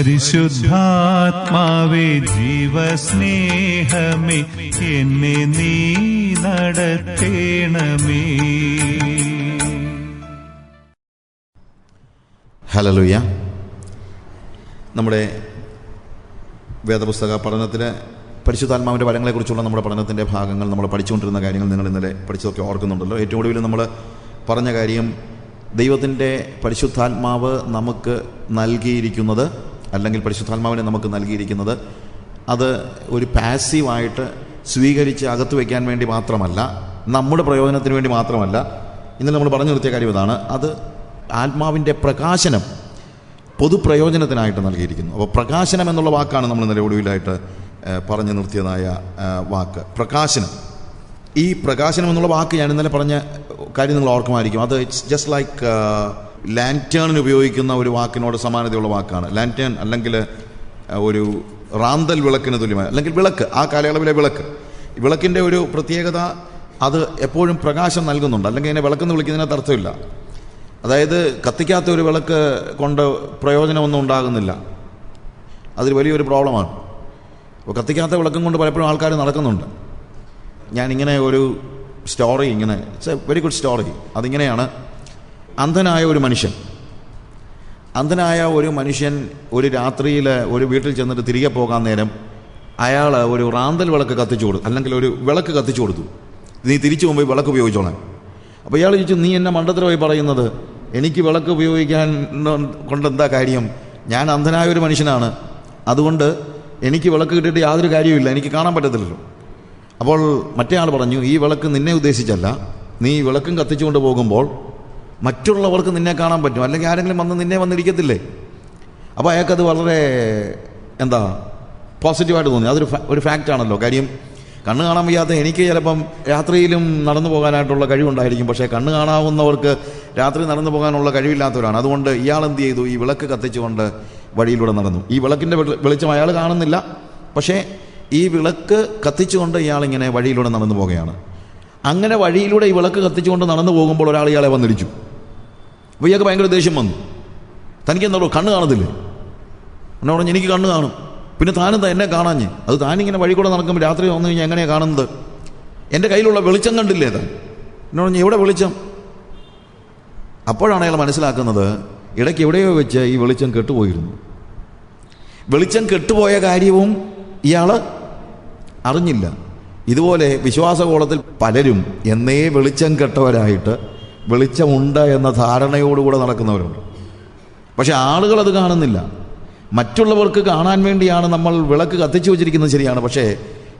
പരിശുദ്ധാത്മാവേ ജീവസ്നേഹമേ എന്നെ നീ നടത്തേണമേ. ഹല്ലേലൂയ. നമ്മുടെ വേദപുസ്തക പഠനത്തിലെ പരിശുദ്ധാത്മാവിൻ്റെ വരങ്ങളെക്കുറിച്ചുള്ള നമ്മുടെ പഠനത്തിൻ്റെ ഭാഗങ്ങൾ നമ്മൾ പഠിച്ചുകൊണ്ടിരുന്ന കാര്യങ്ങൾ നിങ്ങൾ ഇന്നലെ പഠിച്ചതൊക്കെ ഓർക്കുന്നുണ്ടല്ലോ. ഏറ്റവും ഒടുവിൽ നമ്മൾ പറഞ്ഞ കാര്യം, ദൈവത്തിൻ്റെ പരിശുദ്ധാത്മാവ് നമുക്ക് നൽകിയിരിക്കുന്നത്, അല്ലെങ്കിൽ പരിശുദ്ധാത്മാവിനെ നമുക്ക് നൽകിയിരിക്കുന്നത്, അത് ഒരു പാസീവായിട്ട് സ്വീകരിച്ച് അകത്ത് വയ്ക്കാൻ വേണ്ടി മാത്രമല്ല, നമ്മുടെ പ്രയോജനത്തിന് വേണ്ടി മാത്രമല്ല. ഇന്നലെ നമ്മൾ പറഞ്ഞു നിർത്തിയ കാര്യം ഇതാണ്, അത് ആത്മാവിൻ്റെ പ്രകാശനം പൊതുപ്രയോജനത്തിനായിട്ട് നൽകിയിരിക്കുന്നു. അപ്പോൾ പ്രകാശനം എന്നുള്ള വാക്കാണ് നമ്മൾ ഇന്നലെ ഒടുവിലായിട്ട് പറഞ്ഞു നിർത്തിയതായ വാക്ക്, പ്രകാശനം. ഈ പ്രകാശനം എന്നുള്ള വാക്ക് ഞാൻ ഇന്നലെ പറഞ്ഞ കാര്യം നിങ്ങൾ ഓർക്കുമായിരിക്കും. അത് ഇറ്റ്സ് ജസ്റ്റ് ലൈക്ക് ലാൻറ്റേണിന് ഉപയോഗിക്കുന്ന ഒരു വാക്കിനോട് സമാനതയുള്ള വാക്കാണ്. ലാൻറ്റേൺ അല്ലെങ്കിൽ ഒരു റാന്തൽ വിളക്കിന് തുല്യമായ, അല്ലെങ്കിൽ വിളക്ക്, ആ കാലയളവിലെ വിളക്ക്. വിളക്കിൻ്റെ ഒരു പ്രത്യേകത, അത് എപ്പോഴും പ്രകാശം നൽകുന്നുണ്ട്. അല്ലെങ്കിൽ അതിനെ വിളക്കെന്ന് വിളിക്കുന്നതിനകത്ത് അർത്ഥമില്ല. അതായത് കത്തിക്കാത്ത ഒരു വിളക്ക് കൊണ്ട് പ്രയോജനമൊന്നും ഉണ്ടാകുന്നില്ല. അതൊരു വലിയൊരു പ്രോബ്ലമാണ്. അപ്പോൾ കത്തിക്കാത്ത വിളക്കും കൊണ്ട് പലപ്പോഴും ആൾക്കാർ നടക്കുന്നുണ്ട്. ഞാനിങ്ങനെ ഒരു സ്റ്റോറി, ഇങ്ങനെ it's A very good story. അതിങ്ങനെയാണ്, അന്ധനായ ഒരു മനുഷ്യൻ ഒരു രാത്രിയിൽ ഒരു വീട്ടിൽ ചെന്നിട്ട് തിരികെ പോകാൻ നേരം അയാൾ ഒരു റാന്തൽ വിളക്ക് കത്തിച്ചു കൊടുത്തു, അല്ലെങ്കിൽ ഒരു വിളക്ക് കത്തിച്ചു കൊടുത്തു. നീ തിരിച്ചു പോകുമ്പോൾ വിളക്ക് ഉപയോഗിച്ചോളാൻ. അപ്പോൾ ഇയാൾ ചോദിച്ചു, നീ എന്നെ മണ്ടത്തരമായി പറയുന്നത്, എനിക്ക് വിളക്ക് ഉപയോഗിക്കാൻ കൊണ്ടെന്താ കാര്യം? ഞാൻ അന്ധനായ ഒരു മനുഷ്യനാണ്, അതുകൊണ്ട് എനിക്ക് വിളക്ക് കിട്ടിയിട്ട് യാതൊരു കാര്യവുമില്ല, എനിക്ക് കാണാൻ പറ്റത്തില്ലല്ലോ. അപ്പോൾ മറ്റേ ആൾ പറഞ്ഞു, ഈ വിളക്ക് നിന്നെ ഉദ്ദേശിച്ചല്ല, നീ വിളക്കും കത്തിച്ചുകൊണ്ട് പോകുമ്പോൾ മറ്റുള്ളവർക്ക് നിന്നെ കാണാൻ പറ്റും, അല്ലെങ്കിൽ ആരെങ്കിലും നിന്നെ വന്നിരിക്കത്തില്ലേ? അപ്പോൾ അയാൾക്കത് വളരെ പോസിറ്റീവായിട്ട് തോന്നി. അതൊരു ഒരു ഫാക്റ്റാണല്ലോ. കാര്യം കണ്ണ് കാണാൻ വയ്യാത്ത എനിക്ക് ചിലപ്പം രാത്രിയിലും നടന്നു പോകാനായിട്ടുള്ള കഴിവുണ്ടായിരിക്കും, പക്ഷേ കണ്ണ് കാണാവുന്നവർക്ക് രാത്രി നടന്നു പോകാനുള്ള കഴിവില്ലാത്തവരാണ്. അതുകൊണ്ട് ഇയാൾ എന്ത് ചെയ്തു? ഈ വിളക്ക് കത്തിച്ചുകൊണ്ട് വഴിയിലൂടെ നടന്നു. ഈ വിളക്കിൻ്റെ വെളിച്ചം അയാൾ കാണുന്നില്ല, പക്ഷേ ഈ വിളക്ക് കത്തിച്ചുകൊണ്ട് ഇയാളിങ്ങനെ വഴിയിലൂടെ നടന്നു പോകുകയാണ്. അങ്ങനെ വഴിയിലൂടെ ഈ വിളക്ക് കത്തിച്ചുകൊണ്ട് നടന്നു പോകുമ്പോൾ ഒരാൾ ഇയാളെ വന്നിടിച്ചു. അപ്പോൾ ഇയാൾക്ക് ഭയങ്കര ദേഷ്യം വന്നു. തനിക്കെന്താ കണ്ണ് കാണത്തില്ലേ? എന്നെ പറഞ്ഞു, എനിക്ക് കണ്ണ് കാണും, പിന്നെ താനെന്താ എന്നെ കാണാഞ്ഞ്? അത് താനിങ്ങനെ വഴി കൂടെ നടക്കുമ്പോൾ രാത്രി വന്നു കഴിഞ്ഞാൽ എങ്ങനെയാണ് കാണുന്നത്? എൻ്റെ കയ്യിലുള്ള വെളിച്ചം കണ്ടില്ലേ താൻ? എന്നെ പറഞ്ഞു, എവിടെ വെളിച്ചം? അപ്പോഴാണ് അയാൾ മനസ്സിലാക്കുന്നത്, ഇടയ്ക്ക് എവിടെയോ വെച്ച് ഈ വെളിച്ചം കെട്ടുപോയിരുന്നു. വെളിച്ചം കെട്ടുപോയ കാര്യവും ഇയാൾ അറിഞ്ഞില്ല. ഇതുപോലെ വിശ്വാസകോളത്തിൽ പലരും എന്നേ വെളിച്ചം കെട്ടവരായിട്ട് വെളിച്ചമുണ്ട് എന്ന ധാരണയോടുകൂടെ നടക്കുന്നവരുണ്ട്. പക്ഷെ ആളുകൾ അത് കാണുന്നില്ല. മറ്റുള്ളവർക്ക് കാണാൻ വേണ്ടിയാണ് നമ്മൾ വിളക്ക് കത്തിച്ചു വച്ചിരിക്കുന്നത്, ശരിയാണ്. പക്ഷേ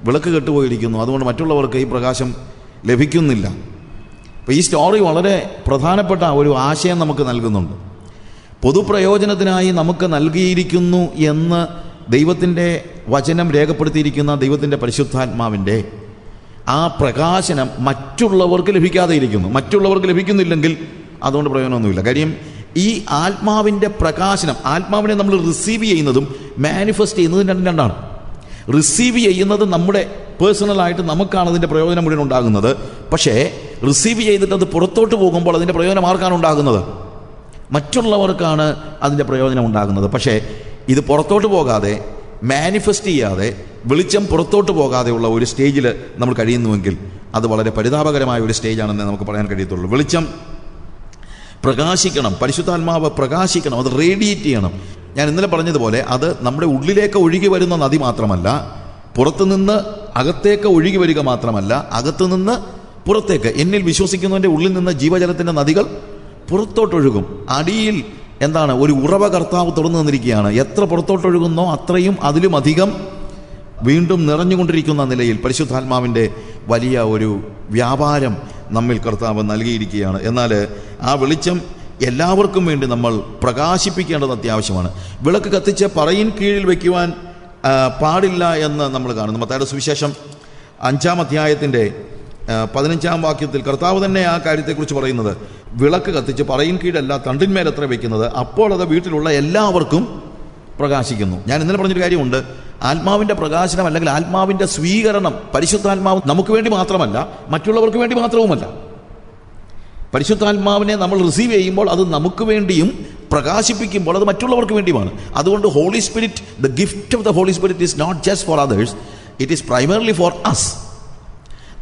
വിളക്ക് കെട്ടുപോയിരിക്കുന്നു, അതുകൊണ്ട് മറ്റുള്ളവർക്ക് ഈ പ്രകാശം ലഭിക്കുന്നില്ല. അപ്പോൾ ഈ സ്റ്റോറി വളരെ പ്രധാനപ്പെട്ട ഒരു ആശയം നമുക്ക് നൽകുന്നുണ്ട്. പൊതുപ്രയോജനത്തിനായി നമുക്ക് നൽകിയിരിക്കുന്നു എന്ന് ദൈവത്തിൻ്റെ വചനം രേഖപ്പെടുത്തിയിരിക്കുന്ന ദൈവത്തിൻ്റെ പരിശുദ്ധാത്മാവിൻ്റെ ആ പ്രകാശനം മറ്റുള്ളവർക്ക് ലഭിക്കാതെ ഇരിക്കുന്നു. മറ്റുള്ളവർക്ക് ലഭിക്കുന്നില്ലെങ്കിൽ അതുകൊണ്ട് പ്രയോജനമൊന്നുമില്ല. കാര്യം ഈ ആത്മാവിൻ്റെ പ്രകാശനം, ആത്മാവിനെ നമ്മൾ റിസീവ് ചെയ്യുന്നതും മാനിഫെസ്റ്റ് ചെയ്യുന്നതും രണ്ടാണ്. റിസീവ് ചെയ്യുന്നത് നമ്മുടെ പേഴ്സണലായിട്ട് നമുക്കാണ് അതിൻ്റെ പ്രയോജനം മുഴുവൻ ഉണ്ടാകുന്നത്. പക്ഷേ റിസീവ് ചെയ്തിട്ട് അത് പുറത്തോട്ട് പോകുമ്പോൾ അതിൻ്റെ പ്രയോജനം ആർക്കാണ് ഉണ്ടാകുന്നത്? മറ്റുള്ളവർക്കാണ് അതിൻ്റെ പ്രയോജനം ഉണ്ടാകുന്നത്. പക്ഷേ ഇത് പുറത്തോട്ട് പോകാതെ, മാനിഫെസ്റ്റ് ചെയ്യാതെ, വെളിച്ചം പുറത്തോട്ട് പോകാതെയുള്ള ഒരു സ്റ്റേജിൽ നമ്മൾ കഴിയുന്നുവെങ്കിൽ അത് വളരെ പരിതാപകരമായ ഒരു സ്റ്റേജാണെന്ന് നമുക്ക് പറയാൻ കഴിയത്തുള്ളൂ. വെളിച്ചം പ്രകാശിക്കണം, പരിശുദ്ധാത്മാവ് പ്രകാശിക്കണം, അത് റേഡിയേറ്റ് ചെയ്യണം. ഞാൻ ഇന്നലെ പറഞ്ഞതുപോലെ അത് നമ്മുടെ ഉള്ളിലേക്ക് ഒഴുകി വരുന്ന നദി മാത്രമല്ല, പുറത്തുനിന്ന് അകത്തേക്ക് ഒഴുകി വരിക മാത്രമല്ല, അകത്തുനിന്ന് പുറത്തേക്ക്, എന്നിൽ വിശ്വസിക്കുന്നവൻ്റെ ഉള്ളിൽ നിന്ന് ജീവജലത്തിൻ്റെ നദികൾ പുറത്തോട്ടൊഴുകും. അടിയിൽ ഒരു ഉറവ കർത്താവ് തുറന്നു തന്നിരിക്കുകയാണ്. എത്ര പുറത്തോട്ടൊഴുകുന്നോ അത്രയും അതിലും അധികം വീണ്ടും നിറഞ്ഞുകൊണ്ടിരിക്കുന്ന നിലയിൽ പരിശുദ്ധാത്മാവിൻ്റെ വലിയ ഒരു വ്യാപാരം നമ്മിൽ കർത്താവ് നൽകിയിരിക്കുകയാണ്. എന്നാൽ ആ വെളിച്ചം എല്ലാവർക്കും വേണ്ടി നമ്മൾ പ്രകാശിപ്പിക്കേണ്ടത് അത്യാവശ്യമാണ്. വിളക്ക് കത്തിച്ച് പറയിൻ കീഴിൽ വയ്ക്കുവാൻ പാടില്ല എന്ന് നമ്മൾ കാണുന്നു. മത്തായിയുടെ സുവിശേഷം 5-ാം അധ്യായത്തിൻ്റെ 15-ാം വാക്യത്തിൽ കർത്താവ് തന്നെ ആ കാര്യത്തെക്കുറിച്ച് പറയുന്നത്, വിളക്ക് കത്തിച്ച് പറയിൻ കീഴല്ല തണ്ടിന്മേലത്ര വയ്ക്കുന്നത്, അപ്പോൾ അത് വീട്ടിലുള്ള എല്ലാവർക്കും പ്രകാശിക്കുന്നു. ഞാൻ ഇന്നലെ പറഞ്ഞൊരു കാര്യമുണ്ട്, ആത്മാവിൻ്റെ പ്രകാശനം അല്ലെങ്കിൽ ആത്മാവിൻ്റെ സ്വീകരണം പരിശുദ്ധാത്മാവ് നമുക്ക് വേണ്ടി മാത്രമല്ല, മറ്റുള്ളവർക്ക് വേണ്ടി മാത്രവുമല്ല. പരിശുദ്ധാത്മാവിനെ നമ്മൾ റിസീവ് ചെയ്യുമ്പോൾ അത് നമുക്ക് വേണ്ടിയും പ്രകാശിപ്പിക്കുമ്പോൾ അത് മറ്റുള്ളവർക്ക് വേണ്ടിയുമാണ്. അതുകൊണ്ട് Holy Spirit, the gift of the Holy Spirit is not just for others, it is primarily for us.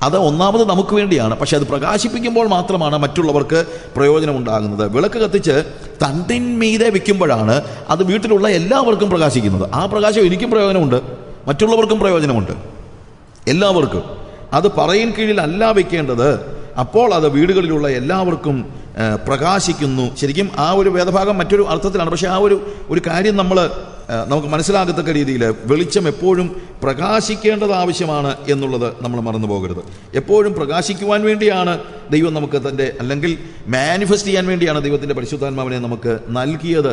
അത് ഒന്നാമത് നമുക്ക് വേണ്ടിയാണ്. പക്ഷെ അത് പ്രകാശിപ്പിക്കുമ്പോൾ മാത്രമാണ് മറ്റുള്ളവർക്ക് പ്രയോജനം ഉണ്ടാകുന്നത്. വിളക്ക് കത്തിച്ച് തണ്ടിന്മീതെ വെക്കുമ്പോഴാണ് അത് വീട്ടിലുള്ള എല്ലാവർക്കും പ്രകാശിക്കുന്നത്. ആ പ്രകാശം എനിക്കും പ്രയോജനമുണ്ട്, മറ്റുള്ളവർക്കും പ്രയോജനമുണ്ട്, എല്ലാവർക്കും. അത് പറയിൻ കീഴിലല്ല വെക്കേണ്ടത്, അപ്പോൾ അത് വീടുകളിലുള്ള എല്ലാവർക്കും പ്രകാശിക്കുന്നു. ശരിക്കും ആ ഒരു വേദഭാഗം മറ്റൊരു അർത്ഥത്തിലാണ്. പക്ഷേ ആ ഒരു കാര്യം നമുക്ക് മനസ്സിലാകത്തക്ക രീതിയിൽ വെളിച്ചം എപ്പോഴും പ്രകാശിക്കേണ്ടത് ആവശ്യമാണ് എന്നുള്ളത് നമ്മൾ മറന്നു പോകരുത്. എപ്പോഴും പ്രകാശിക്കുവാൻ വേണ്ടിയാണ് ദൈവം നമുക്ക് അല്ലെങ്കിൽ മാനിഫെസ്റ്റ് ചെയ്യാൻ വേണ്ടിയാണ് ദൈവത്തിൻ്റെ പരിശുദ്ധാത്മാവിനെ നമുക്ക് നൽകിയത്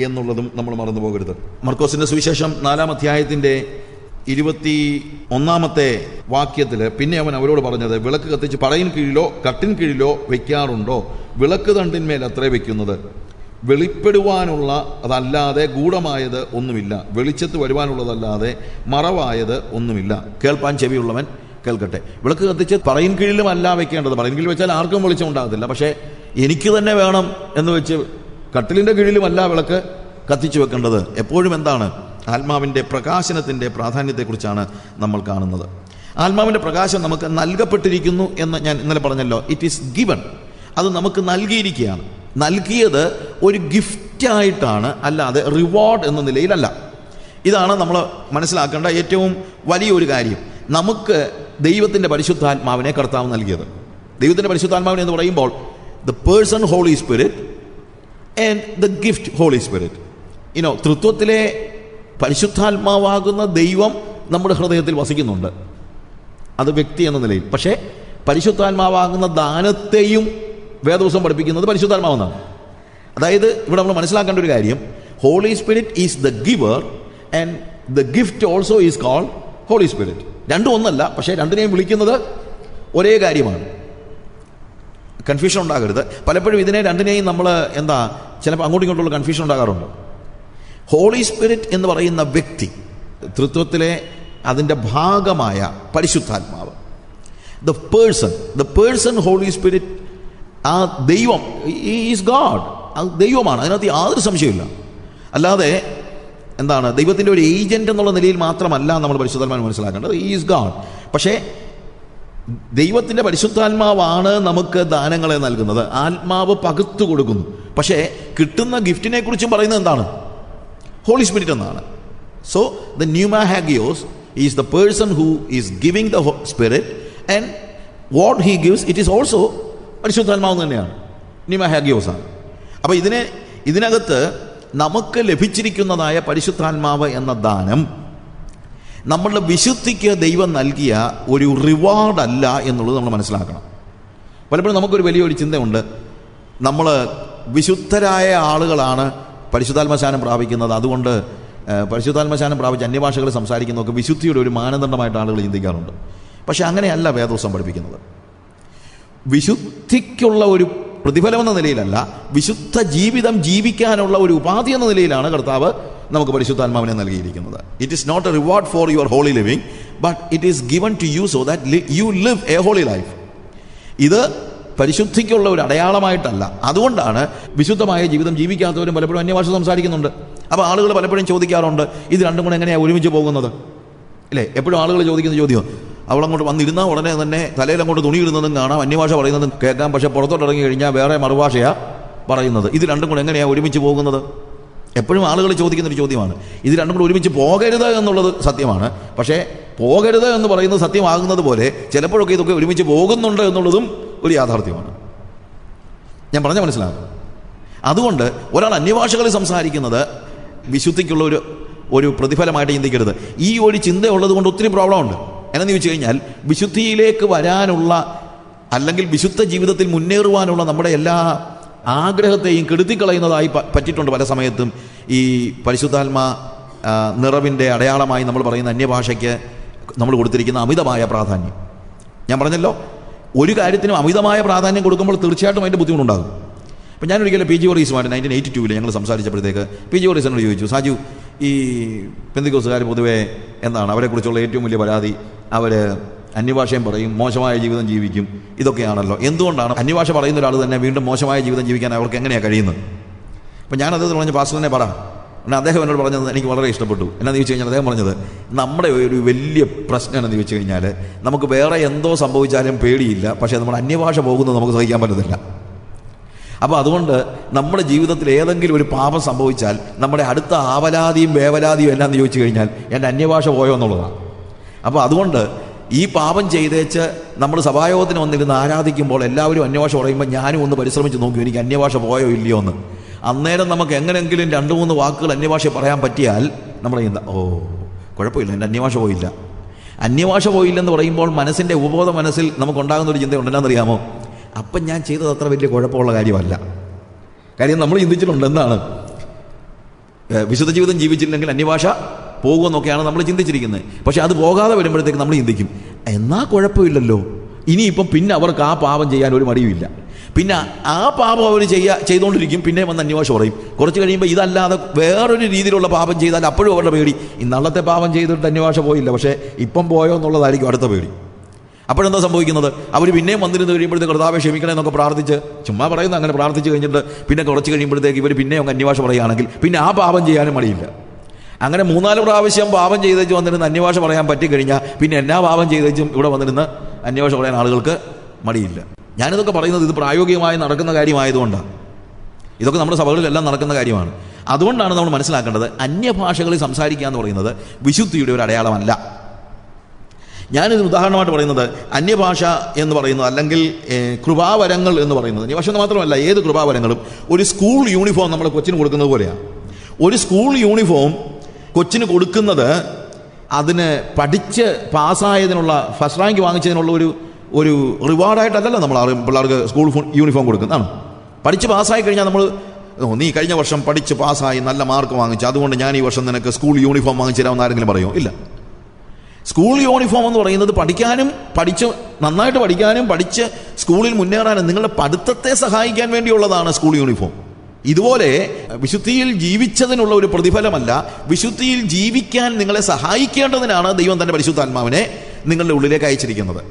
എന്നുള്ളതും നമ്മൾ മറന്നു പോകരുത്. മർക്കോസിൻ്റെ സുവിശേഷം 4-ാം അധ്യായത്തിൻ്റെ 21-ാമത്തെ വാക്യത്തിൽ പിന്നെ അവൻ അവരോട് പറഞ്ഞത്, വിളക്ക് കത്തിച്ച് പറയിൻ കീഴിലോ കട്ടിൻ കീഴിലോ വെക്കാറുണ്ടോ? വിളക്ക് തണ്ടിന്മേൽ അത്രേ വെക്കുന്നത്. വെളിപ്പെടുവാനുള്ള അതല്ലാതെ ഗൂഢമായത് ഒന്നുമില്ല, വെളിച്ചത്ത് വരുവാനുള്ളതല്ലാതെ മറവായത് ഒന്നുമില്ല. കേൾപ്പാൻ ചെവിയുള്ളവൻ കേൾക്കട്ടെ. വിളക്ക് കത്തിച്ച് പറയിൻ കീഴിലുമല്ല വെക്കേണ്ടത്. പറയിൻ കീഴിൽ വെച്ചാൽ ആർക്കും വെളിച്ചം ഉണ്ടാകത്തില്ല. പക്ഷേ എനിക്ക് തന്നെ വേണം എന്ന് വെച്ച് കട്ടിലിൻ്റെ കീഴിലുമല്ല വിളക്ക് കത്തിച്ചു വെക്കേണ്ടത്. എപ്പോഴും എന്താണ്? ആത്മാവിൻ്റെ പ്രകാശനത്തിൻ്റെ പ്രാധാന്യത്തെക്കുറിച്ചാണ് നമ്മൾ കാണുന്നത്. ആത്മാവിൻ്റെ പ്രകാശം നമുക്ക് നൽകപ്പെട്ടിരിക്കുന്നു എന്ന് ഞാൻ ഇന്നലെ പറഞ്ഞല്ലോ. It is given. അത് നമുക്ക് നൽകിയിരിക്കുകയാണ്. നൽകിയത് ഒരു ഗിഫ്റ്റായിട്ടാണ്, അല്ലാതെ റിവാർഡ് എന്ന നിലയിലല്ല. ഇതാണ് നമ്മൾ മനസ്സിലാക്കേണ്ട ഏറ്റവും വലിയൊരു കാര്യം. നമുക്ക് ദൈവത്തിൻ്റെ പരിശുദ്ധാത്മാവിനെ കർത്താവ് നൽകിയത്. ദൈവത്തിൻ്റെ പരിശുദ്ധാത്മാവിനെ എന്ന് പറയുമ്പോൾ the person Holy Spirit and the gift Holy Spirit. തൃത്വത്തിലെ പരിശുദ്ധാത്മാവാകുന്ന ദൈവം നമ്മുടെ ഹൃദയത്തിൽ വസിക്കുന്നുണ്ട്, അത് വ്യക്തി എന്ന നിലയിൽ. പക്ഷേ പരിശുദ്ധാത്മാവാകുന്ന ദാനത്തെയും വേദവസം പഠിപ്പിക്കുന്നത് പരിശുദ്ധാത്മാവെന്നാണ്. അതായത് ഇവിടെ നമ്മൾ മനസ്സിലാക്കേണ്ട ഒരു കാര്യം, Holy Spirit is the giver and the gift also is called Holy Spirit. രണ്ടും ഒന്നല്ല, പക്ഷേ രണ്ടിനെയും വിളിക്കുന്നത് ഒരേ കാര്യമാണ്. കൺഫ്യൂഷൻ ഉണ്ടാകരുത്. പലപ്പോഴും ഇതിനെ രണ്ടിനെയും നമ്മൾ ചിലപ്പോൾ അങ്ങോട്ടും ഇങ്ങോട്ടുള്ള കൺഫ്യൂഷൻ ഉണ്ടാകാറുണ്ട്. ഹോളി സ്പിരിറ്റ് എന്ന് പറയുന്ന വ്യക്തി, തൃത്വത്തിലെ അതിൻ്റെ ഭാഗമായ പരിശുദ്ധാത്മാവ്, ദ പേഴ്സൺ ഹോളി സ്പിരിറ്റ്, ആ ദൈവം ഈസ് ഗാഡ്, അത് ദൈവമാണ്. അതിനകത്ത് യാതൊരു സംശയമില്ല. അല്ലാതെ ദൈവത്തിൻ്റെ ഒരു ഏജന്റ് എന്നുള്ള നിലയിൽ മാത്രമല്ല നമ്മൾ പരിശുദ്ധാത്മാവിനെ മനസ്സിലാക്കേണ്ടത്. Is God. പക്ഷേ ദൈവത്തിൻ്റെ പരിശുദ്ധാത്മാവാണ് നമുക്ക് ദാനങ്ങളെ നൽകുന്നത്. ആത്മാവ് പകുത്തു കൊടുക്കുന്നു. പക്ഷേ കിട്ടുന്ന ഗിഫ്റ്റിനെ കുറിച്ചും പറയുന്നത് എന്താണ്? ഹോളി സ്പിരിറ്റ് എന്നാണ്. സോ ദ ന്യൂമാ ഹാഗിയോസ് is the person who is giving the spirit, and what he gives it is also പരിശുദ്ധാത്മാവ് തന്നെയാണ്, ന്യൂമാ ഹാഗിയോസ് ആണ്. അപ്പോൾ ഇതിനകത്ത് നമുക്ക് ലഭിച്ചിരിക്കുന്നതായ പരിശുദ്ധാത്മാവ് എന്ന ദാനം നമ്മളുടെ വിശുദ്ധിക്ക് ദൈവം നൽകിയ ഒരു റിവാർഡല്ല എന്നുള്ളത് നമ്മൾ മനസ്സിലാക്കണം. പലപ്പോഴും നമുക്കൊരു വലിയൊരു ചിന്തയുണ്ട്, നമ്മൾ വിശുദ്ധരായ ആളുകളാണ് പരിശുദ്ധാത്മശാനം പ്രാപിക്കുന്നത്, അതുകൊണ്ട് പരിശുദ്ധാത്മശാനം പ്രാപിച്ച് അന്യഭാഷകൾ സംസാരിക്കുന്നതൊക്കെ വിശുദ്ധിയുടെ ഒരു മാനദണ്ഡമായിട്ട് ആളുകൾ ചിന്തിക്കാറുണ്ട്. പക്ഷെ അങ്ങനെയല്ല വേദവസം പഠിപ്പിക്കുന്നത്. വിശുദ്ധിക്കുള്ള ഒരു പ്രതിഫലം എന്ന നിലയിലല്ല, വിശുദ്ധ ജീവിതം ജീവിക്കാനുള്ള ഒരു ഉപാധി എന്ന നിലയിലാണ് കർത്താവ് നമുക്ക് പരിശുദ്ധാത്മാവിനെ നൽകിയിരിക്കുന്നത്. It is not a reward for your holy living, but it is given to you so that you live a holy life. ഇത് പരിശുദ്ധിക്കുള്ള ഒരു അടയാളമായിട്ടല്ല. അതുകൊണ്ടാണ് വിശുദ്ധമായ ജീവിതം ജീവിക്കാത്തവരും പലപ്പോഴും അന്യഭാഷ സംസാരിക്കുന്നുണ്ട്. അപ്പോൾ ആളുകൾ പലപ്പോഴും ചോദിക്കാറുണ്ട്, ഇത് രണ്ടും കൂടെ എങ്ങനെയാണ് ഒരുമിച്ച് പോകുന്നത്? ഇല്ലേ? എപ്പോഴും ആളുകൾ ചോദിക്കുന്ന ചോദ്യം, അവളങ്ങോട്ട് വന്നിരുന്നാൽ ഉടനെ തന്നെ തലയിലങ്ങോട്ട് തുണി ഇടുന്നതും കാണാം, അന്യഭാഷ പറയുന്നതും കേൾക്കാം, പക്ഷേ പുറത്തോട്ട് ഇറങ്ങി കഴിഞ്ഞാൽ വേറെ മറുഭാഷയാണ് പറയുന്നത്. ഇത് രണ്ടും കൂടെ എങ്ങനെയാണ് ഒരുമിച്ച് പോകുന്നത്? എപ്പോഴും ആളുകൾ ചോദിക്കുന്നൊരു ചോദ്യമാണ്. ഇത് രണ്ടും കൂടെ ഒരുമിച്ച് പോകരുത് എന്നുള്ളത് സത്യമാണ്, പക്ഷേ പോകരുത് എന്ന് പറയുന്നത് സത്യമാകുന്നത് പോലെ ചിലപ്പോഴൊക്കെ ഇതൊക്കെ ഒരുമിച്ച് പോകുന്നുണ്ട് എന്നുള്ളതും ഒരു യാഥാർത്ഥ്യമാണ്. ഞാൻ പറഞ്ഞാൽ മനസ്സിലാകും. അതുകൊണ്ട് ഒരാൾ അന്യഭാഷകളിൽ സംസാരിക്കുന്നത് വിശുദ്ധിക്കുള്ള ഒരു പ്രതിഫലമായിട്ട് ചിന്തിക്കരുത്. ഈ ഒരു ചിന്തയുള്ളത് കൊണ്ട് ഒത്തിരി പ്രോബ്ലം ഉണ്ട്. എന്നു ചോദിച്ചു കഴിഞ്ഞാൽ വിശുദ്ധിയിലേക്ക് വരാനുള്ള, അല്ലെങ്കിൽ വിശുദ്ധ ജീവിതത്തിൽ മുന്നേറുവാനുള്ള നമ്മുടെ എല്ലാ ആഗ്രഹത്തെയും കെടുത്തിക്കളയുന്നതായി പറ്റിയിട്ടുണ്ട് പല സമയത്തും. ഈ പരിശുദ്ധാത്മാ നിറവിൻ്റെ അടയാളമായി നമ്മൾ പറയുന്ന അന്യഭാഷയ്ക്ക് നമ്മൾ കൊടുത്തിരിക്കുന്ന അമിതമായ പ്രാധാന്യം. ഞാൻ പറഞ്ഞല്ലോ, ഒരു കാര്യത്തിനും അമിതമായ പ്രാധാന്യം കൊടുക്കുമ്പോൾ തീർച്ചയായിട്ടും അതിൻ്റെ ബുദ്ധിമുട്ടുണ്ടാകും. അപ്പം ഞാനൊരിക്കലും പി ജി ഓറീസുമായിട്ട് 1982 ഞങ്ങൾ സംസാരിച്ചപ്പോഴത്തേക്ക് പി ജി ഓറീസിനോട് ചോദിച്ചു, സാജു, ഈ പെന്തിക്കോസുകാർ പൊതുവെ അവരെക്കുറിച്ചുള്ള ഏറ്റവും വലിയ പരാതി, അവർ അന്യഭാഷയും പറയും, മോശമായ ജീവിതം ജീവിക്കും, ഇതൊക്കെയാണല്ലോ. എന്തുകൊണ്ടാണ് അന്യഭാഷ പറയുന്ന ഒരാൾ തന്നെ വീണ്ടും മോശമായ ജീവിതം ജീവിക്കാൻ അവർക്ക് എങ്ങനെയാണ് കഴിയുന്നത്? അപ്പം ഞാൻ അദ്ദേഹത്തിന് പറഞ്ഞ പാസ്റ്ററിനെ പറ. എന്നാൽ അദ്ദേഹം എന്നോട് പറഞ്ഞത് എനിക്ക് വളരെ ഇഷ്ടപ്പെട്ടു. എന്നാന്ന് ചോദിച്ചു കഴിഞ്ഞാൽ അദ്ദേഹം പറഞ്ഞത്, നമ്മുടെ ഒരു വലിയ പ്രശ്നം എന്നു ചോദിച്ചു കഴിഞ്ഞാൽ നമുക്ക് വേറെ എന്തോ സംഭവിച്ചാലും പേടിയില്ല, പക്ഷേ നമ്മുടെ അന്യഭാഷ പോകുന്നത് നമുക്ക് സഹിക്കാൻ പറ്റത്തില്ല. അപ്പോൾ അതുകൊണ്ട് നമ്മുടെ ജീവിതത്തിൽ ഏതെങ്കിലും ഒരു പാപം സംഭവിച്ചാൽ നമ്മുടെ അടുത്ത ആവലാതിയും വേവലാതിയും എന്നാന്ന് ചോദിച്ചു കഴിഞ്ഞാൽ എൻ്റെ അന്യഭാഷ പോയോ എന്നുള്ളതാണ്. അപ്പോൾ അതുകൊണ്ട് ഈ പാപം ചെയ്തേച്ച് നമ്മൾ സഭായോഗത്തിന് വന്നിരുന്ന് ആരാധിക്കുമ്പോൾ എല്ലാവരും അന്യഭാഷ പറയുമ്പോൾ ഞാനും ഒന്ന് പരിശ്രമിച്ച് നോക്കി എനിക്ക് അന്യഭാഷ പോയോ ഇല്ലയോ എന്ന്. അന്നേരം നമുക്ക് എങ്ങനെയെങ്കിലും 2-3 വാക്കുകൾ അന്യഭാഷ പറയാൻ പറ്റിയാൽ നമ്മൾ ചെയ്യുന്ന കുഴപ്പമില്ല, എൻ്റെ അന്യഭാഷ പോയില്ല. അന്യഭാഷ പോയില്ലെന്ന് പറയുമ്പോൾ മനസ്സിൻ്റെ ഉപബോധ മനസ്സിൽ നമുക്കുണ്ടാകുന്ന ഒരു ചിന്തയുണ്ട്. എന്നാണെന്നറിയാമോ? അപ്പം ഞാൻ ചെയ്തത് അത്ര വലിയ കുഴപ്പമുള്ള കാര്യമല്ല. കാര്യം നമ്മൾ ചിന്തിച്ചിട്ടുണ്ട് എന്താണ്, വിശുദ്ധ ജീവിതം ജീവിച്ചില്ലെങ്കിൽ അന്യഭാഷ പോകുമെന്നൊക്കെയാണ് നമ്മൾ ചിന്തിച്ചിരിക്കുന്നത്. പക്ഷെ അത് പോകാതെ വരുമ്പോഴത്തേക്ക് നമ്മൾ ചിന്തിക്കും, എന്നാൽ കുഴപ്പമില്ലല്ലോ, ഇനിയിപ്പം പിന്നെ അവർക്ക് ആ പാപം ചെയ്യാൻ ഒരു മടിയുമില്ല. പിന്നെ ആ പാപം അവർ ചെയ്തുകൊണ്ടിരിക്കും, പിന്നെ വന്ന് അന്യഭാഷ പറയും. കുറച്ച് കഴിയുമ്പോൾ ഇതല്ലാതെ വേറൊരു രീതിയിലുള്ള പാപം ചെയ്താൽ അപ്പോഴും അവരുടെ പേടി, ഇന്നലത്തെ പാപം ചെയ്തിട്ട് അന്യഭാഷ പോയില്ല, പക്ഷേ ഇപ്പം പോയോ എന്നുള്ളതായിരിക്കും അടുത്ത പേടി. അപ്പോഴെന്താ സംഭവിക്കുന്നത്? അവർ പിന്നെയും വന്നിരുന്ന് കഴിയുമ്പോഴത്തേക്ക് കർത്താവേ ക്ഷമിക്കണേ എന്നൊക്കെ പ്രാർത്ഥിച്ച്, ചുമ്മാ പറയുന്നത് അങ്ങനെ പ്രാർത്ഥിച്ച് കഴിഞ്ഞിട്ട് പിന്നെ കുറച്ച് കഴിയുമ്പോഴത്തേക്ക് ഇവർ പിന്നെയും അന്യഭാഷ പറയുകയാണെങ്കിൽ പിന്നെ ആ പാപം ചെയ്യാനും മടിയില്ല. അങ്ങനെ 3-4 പ്രാവശ്യം പാപം ചെയ്തേച്ച് വന്നിരുന്ന് അന്യഭാഷ പറയാൻ പറ്റിക്കഴിഞ്ഞാൽ പിന്നെ എന്നാ പാപം ചെയ്തേച്ചും ഇവിടെ വന്നിരുന്ന് അന്യഭാഷ പറയാൻ ആളുകൾക്ക് മടിയില്ല. ഞാനിതൊക്കെ പറയുന്നത് ഇത് പ്രായോഗികമായി നടക്കുന്ന കാര്യമായതുകൊണ്ടാണ്. ഇതൊക്കെ നമ്മുടെ സഭകളിലെല്ലാം നടക്കുന്ന കാര്യമാണ്. അതുകൊണ്ടാണ് നമ്മൾ മനസ്സിലാക്കേണ്ടത്, അന്യഭാഷകളിൽ സംസാരിക്കുക എന്ന് പറയുന്നത് വിശുദ്ധിയുടെ ഒരു അടയാളമല്ല. ഞാനിതിന് ഉദാഹരണമായിട്ട് പറയുന്നത് അന്യഭാഷ എന്ന് പറയുന്നത്, അല്ലെങ്കിൽ കൃപാവരങ്ങൾ എന്ന് പറയുന്നത്, അന്യഭാഷ എന്ന് മാത്രമല്ല ഏത് കൃപാവരങ്ങളും ഒരു സ്കൂൾ യൂണിഫോം നമ്മൾ കൊച്ചിന് കൊടുക്കുന്നത് പോലെയാണ്. ഒരു സ്കൂൾ യൂണിഫോം കൊച്ചിന് കൊടുക്കുന്നത് അതിന് പഠിച്ച് പാസ്സായതിനുള്ള, ഫസ്റ്റ് റാങ്ക് വാങ്ങിച്ചതിനുള്ള ഒരു റിവാർഡായിട്ടല്ലല്ലോ നമ്മൾ പിള്ളേർക്ക് സ്കൂൾ യൂണിഫോം കൊടുക്കുന്നതാണ്. പഠിച്ച് പാസ്സായി കഴിഞ്ഞാൽ നമ്മൾ, നീ കഴിഞ്ഞ വർഷം പഠിച്ച് പാസ്സായി നല്ല മാർക്ക് വാങ്ങിച്ചു, അതുകൊണ്ട് ഞാൻ ഈ വർഷം നിനക്ക് സ്കൂൾ യൂണിഫോം വാങ്ങിച്ചു തരാമെന്ന് ആരെങ്കിലും പറയുമോ? ഇല്ല. സ്കൂൾ യൂണിഫോം എന്ന് പറയുന്നത് നന്നായിട്ട് പഠിക്കാനും പഠിച്ച് സ്കൂളിൽ മുന്നേറാനും നിങ്ങളുടെ പഠിത്തത്തെ സഹായിക്കാൻ വേണ്ടിയുള്ളതാണ് സ്കൂൾ യൂണിഫോം. ഇതുപോലെ വിശുദ്ധിയിൽ ജീവിച്ചതിനുള്ള ഒരു പ്രതിഫലമല്ല, വിശുദ്ധിയിൽ ജീവിക്കാൻ നിങ്ങളെ സഹായിക്കേണ്ടതിനാണ് ദൈവം തൻ്റെ പരിശുദ്ധാത്മാവിനെ നിങ്ങളുടെ ഉള്ളിലേക്ക് അയച്ചിരിക്കുന്നത്.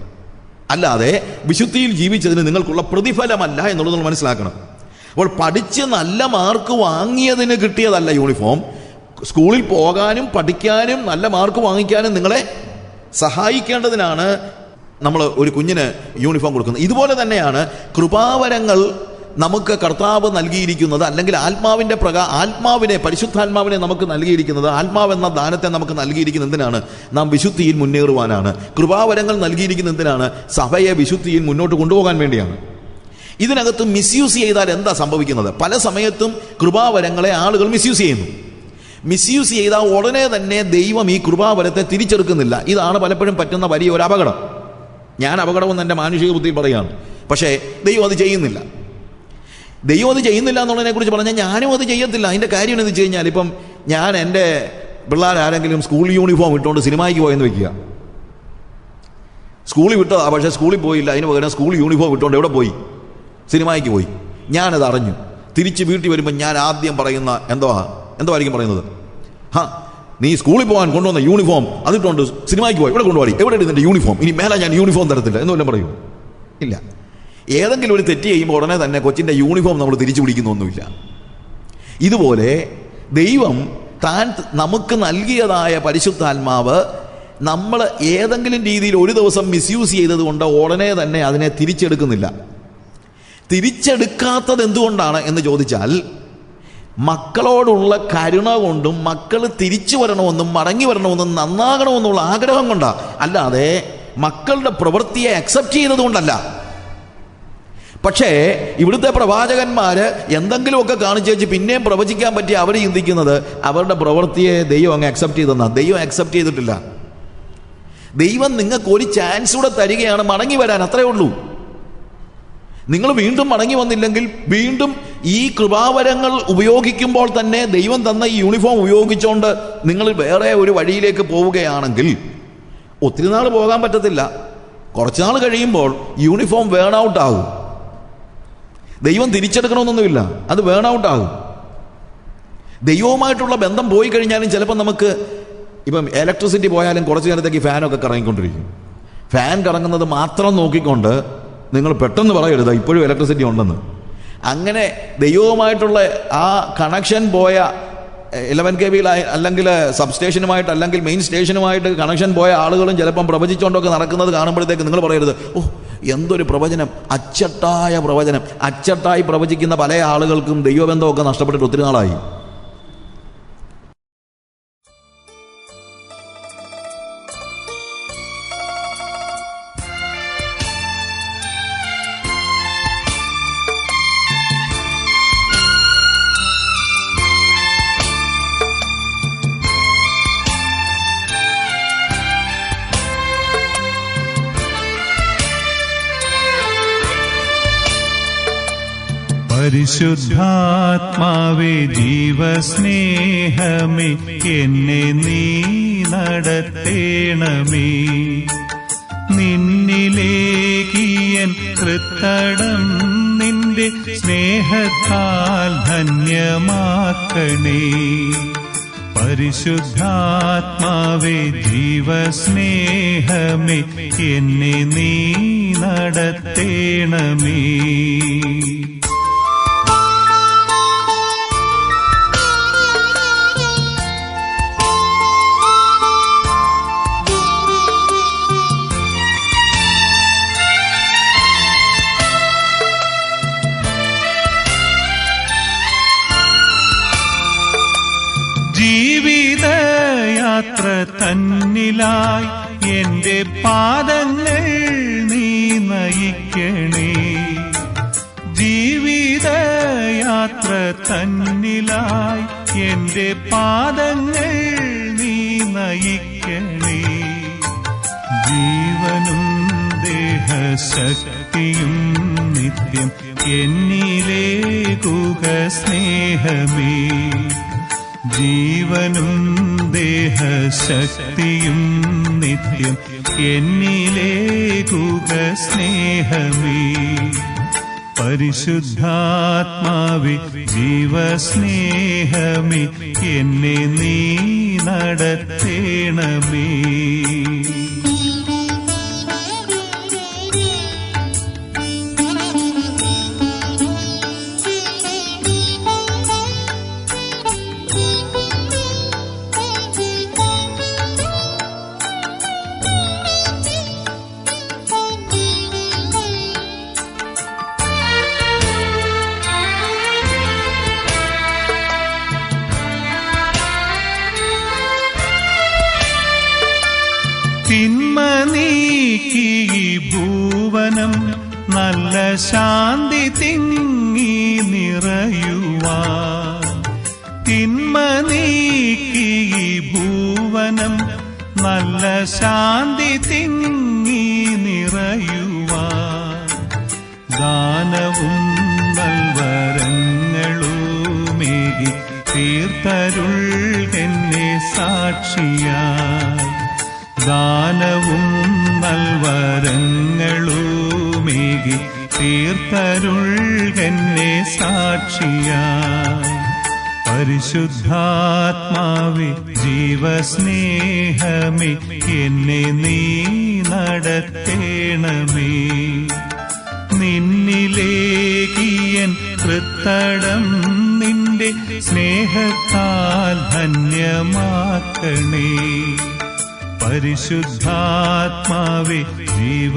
അല്ലാതെ വിശുദ്ധിയിൽ ജീവിച്ചതിന് നിങ്ങൾക്കുള്ള പ്രതിഫലമല്ല എന്നുള്ളത് നമ്മൾ മനസ്സിലാക്കണം. അപ്പോൾ പഠിച്ച് നല്ല മാർക്ക് വാങ്ങിയതിന് കിട്ടിയതല്ല യൂണിഫോം. സ്കൂളിൽ പോകാനും പഠിക്കാനും നല്ല മാർക്ക് വാങ്ങിക്കാനും നിങ്ങളെ സഹായിക്കേണ്ടതിനാണ് നമ്മൾ ഒരു കുഞ്ഞിന് യൂണിഫോം കൊടുക്കുന്നത്. ഇതുപോലെ തന്നെയാണ് കൃപാവരങ്ങൾ നമുക്ക് കർത്താവ് നൽകിയിരിക്കുന്നത്, അല്ലെങ്കിൽ ആത്മാവിനെ പരിശുദ്ധാത്മാവിനെ നമുക്ക് നൽകിയിരിക്കുന്നത്, ആത്മാവെന്ന ദാനത്തെ നമുക്ക് നൽകിയിരിക്കുന്നത് എന്തിനാണ്? നാം വിശുദ്ധിയിൽ മുന്നേറുവാനാണ്. കൃപാവരങ്ങൾ നൽകിയിരിക്കുന്നത് എന്തിനാണ്? സഭയെ വിശുദ്ധിയിൽ മുന്നോട്ട് കൊണ്ടുപോകാൻ വേണ്ടിയാണ്. ഇതിനകത്ത് മിസ്യൂസ് ചെയ്താൽ എന്താ സംഭവിക്കുന്നത്? പല സമയത്തും കൃപാവരങ്ങളെ ആളുകൾ മിസ്യൂസ് ചെയ്യുന്നു. മിസ്യൂസ് ചെയ്താൽ ഉടനെ തന്നെ ദൈവം ഈ കൃപാവരത്തെ തിരിച്ചെടുക്കുന്നില്ല. ഇതാണ് പലപ്പോഴും പറ്റുന്ന വലിയ ഒരു അപകടം. ഞാൻ അപകടമെന്ന് എൻ്റെ മാനുഷിക ബുദ്ധി പറയുകയാണ്. പക്ഷേ ദൈവം അത് ചെയ്യുന്നില്ല. ദൈവം അത് ചെയ്യുന്നില്ല എന്നുള്ളതിനെ കുറിച്ച് പറഞ്ഞാൽ ഞാനും അത് ചെയ്യത്തില്ല. അതിൻ്റെ കാര്യം എന്ന് വെച്ച് കഴിഞ്ഞാൽ, ഇപ്പം ഞാൻ എൻ്റെ പിള്ളേരാരെങ്കിലും സ്കൂൾ യൂണിഫോം ഇട്ടുകൊണ്ട് സിനിമയ്ക്ക് പോയെന്ന് വെക്കുക. സ്കൂളിൽ വിട്ടതാ, പക്ഷേ സ്കൂളിൽ പോയില്ല. അതിന് പകരം സ്കൂൾ യൂണിഫോം ഇട്ടുകൊണ്ട് എവിടെ പോയി? സിനിമയ്ക്ക് പോയി. ഞാനത് അറിഞ്ഞു. തിരിച്ച് വീട്ടിൽ വരുമ്പോൾ ഞാൻ ആദ്യം പറയുന്ന എന്തായിരിക്കും പറയുന്നത്? നീ സ്കൂളിൽ പോകാൻ കൊണ്ടുവന്ന യൂണിഫോം അതിട്ടുണ്ട് സിനിമയ്ക്ക് പോയി, ഇവിടെ കൊണ്ടുപോയി, എവിടെ നിന്റെ യൂണിഫോം? ഇനി മേലെ ഞാൻ യൂണിഫോം തരത്തില്ല എന്ന് വല്ലതും പറയൂ? ഇല്ല. ഏതെങ്കിലും ഒരു തെറ്റ് ചെയ്യുമ്പോൾ ഉടനെ തന്നെ കൊച്ചിൻ്റെ യൂണിഫോം നമ്മൾ തിരിച്ചു പിടിക്കുന്നൊന്നുമില്ല. ഇതുപോലെ ദൈവം താൻ നമുക്ക് നൽകിയതായ പരിശുദ്ധാത്മാവ് നമ്മൾ ഏതെങ്കിലും രീതിയിൽ ഒരു ദിവസം മിസ്യൂസ് ചെയ്തതുകൊണ്ട് ഉടനെ തന്നെ അതിനെ തിരിച്ചെടുക്കുന്നില്ല. തിരിച്ചെടുക്കാത്തത് എന്തുകൊണ്ടാണ് എന്ന് ചോദിച്ചാൽ, മക്കളോടുള്ള കരുണ കൊണ്ടും മക്കൾ തിരിച്ചു വരണമെന്നും മടങ്ങി വരണമെന്നും നന്നാകണമെന്നുള്ള ആഗ്രഹം കൊണ്ടാണ്, അല്ലാതെ മക്കളുടെ പ്രവൃത്തിയെ അക്സെപ്റ്റ് ചെയ്തതുകൊണ്ടല്ല. പക്ഷേ ഇവിടുത്തെ പ്രവാചകന്മാർ എന്തെങ്കിലുമൊക്കെ കാണിച്ചു വെച്ച് പിന്നെയും പ്രവചിക്കാൻ പറ്റി അവർ ചിന്തിക്കുന്നത് അവരുടെ പ്രവൃത്തിയെ ദൈവം അങ്ങ് അക്സെപ്റ്റ് ചെയ്തെന്നാണ്. ദൈവം അക്സെപ്റ്റ് ചെയ്തിട്ടില്ല. ദൈവം നിങ്ങൾക്ക് ഒരു ചാൻസ് കൂടെ തരികയാണ് മടങ്ങി വരാൻ, അത്രേ ഉള്ളൂ. നിങ്ങൾ വീണ്ടും മടങ്ങി വന്നില്ലെങ്കിൽ വീണ്ടും ഈ കൃപാവരങ്ങൾ ഉപയോഗിക്കുമ്പോൾ തന്നെ ദൈവം തന്ന ഈ യൂണിഫോം ഉപയോഗിച്ചുകൊണ്ട് നിങ്ങൾ വേറെ ഒരു വഴിയിലേക്ക് പോവുകയാണെങ്കിൽ ഒത്തിരി നാൾ പോകാൻ പറ്റത്തില്ല. കുറച്ച് നാൾ കഴിയുമ്പോൾ യൂണിഫോം വേൺ ഔട്ട് ആകും. ദൈവം തിരിച്ചെടുക്കണമെന്നൊന്നുമില്ല, അത് വേൺ ഔട്ട് ആകും. ദൈവവുമായിട്ടുള്ള ബന്ധം പോയി കഴിഞ്ഞാലും ചിലപ്പോൾ നമുക്ക് ഇപ്പം ഇലക്ട്രിസിറ്റി പോയാലും കുറച്ച് നേരത്തേക്ക് ഫാനൊക്കെ കറങ്ങിക്കൊണ്ടിരിക്കും. ഫാൻ കറങ്ങുന്നത് മാത്രം നോക്കിക്കൊണ്ട് നിങ്ങൾ പെട്ടെന്ന് പറയരുത് ഇപ്പോഴും ഇലക്ട്രിസിറ്റി ഉണ്ടെന്ന്. അങ്ങനെ ദൈവവുമായിട്ടുള്ള ആ കണക്ഷൻ പോയ 11 kV അല്ലെങ്കിൽ സബ്സ്റ്റേഷനുമായിട്ട് അല്ലെങ്കിൽ മെയിൻ സ്റ്റേഷനുമായിട്ട് കണക്ഷൻ പോയ ആളുകളും ചിലപ്പം പ്രവചിച്ചുകൊണ്ടൊക്കെ നടക്കുന്നത് കാണുമ്പോഴത്തേക്ക് നിങ്ങൾ പറയരുത്, ഓ എന്തൊരു പ്രവചനം, അച്ചട്ടായ പ്രവചനം. അച്ചട്ടായി പ്രവചിക്കുന്ന പല ആളുകൾക്കും ദൈവബന്ധമൊക്കെ നഷ്ടപ്പെട്ടിട്ട് ഒത്തിരി നാളായി. പരിശുദ്ധാത്മാവേ ജീവസ്നേഹമേ എന്നെ നീ നടത്തേണമേ. നിന്നിലേകിയൻ കൃത്തടം നിന്റെ സ്നേഹത്താൽ ധന്യമാക്കണേ. പരിശുദ്ധാത്മാവേ ജീവസ്നേഹമേ എന്നെ നീ നടത്തേണമേ. ജീവിതയാത്ര തന്നിലായി എന്റെ പാദങ്ങൾ നീ നയിക്കണേ. ജീവിതയാത്ര തന്നിലായി എന്റെ പാദങ്ങൾ നീ നയിക്കണേ. ജീവനും ദേഹശക്തിയും നിത്യം എന്നിലേകുക സ്നേഹമേ. ജീവനും ദേഹശക്തിയും നിത്യം എന്നിലേകുക സ്നേഹമേ. പരിശുദ്ധാത്മാവേ ജീവസ്നേഹമേ എന്നെ നീ നടത്തേണമേ. തിന്മ നീക്കി ഭൂവനം നല്ല ശാന്തി തിങ്ങി നിറയുവാൻ. തിന്മ നീക്കി ഭൂവനം നല്ല ശാന്തി തിങ്ങി നിറയുവാൻ. ദാനവും നൽവരങ്ങളുമേകി തീർത്തരുൾ എന്നെ സാക്ഷിയായി. ദാനവും നൽവരങ്ങളുമേകി തീർത്തരുൾ എന്നെ സാക്ഷിയായി. പരിശുദ്ധാത്മാവേ ജീവസ്നേഹമേ എന്നെ നീ നടത്തേണമേ. നിന്നിലേകിയൻ കൃത്തടം നിന്റെ സ്നേഹത്താൽ ധന്യമാക്കണേ. പരിശുദ്ധാത്മാവേ ജീവ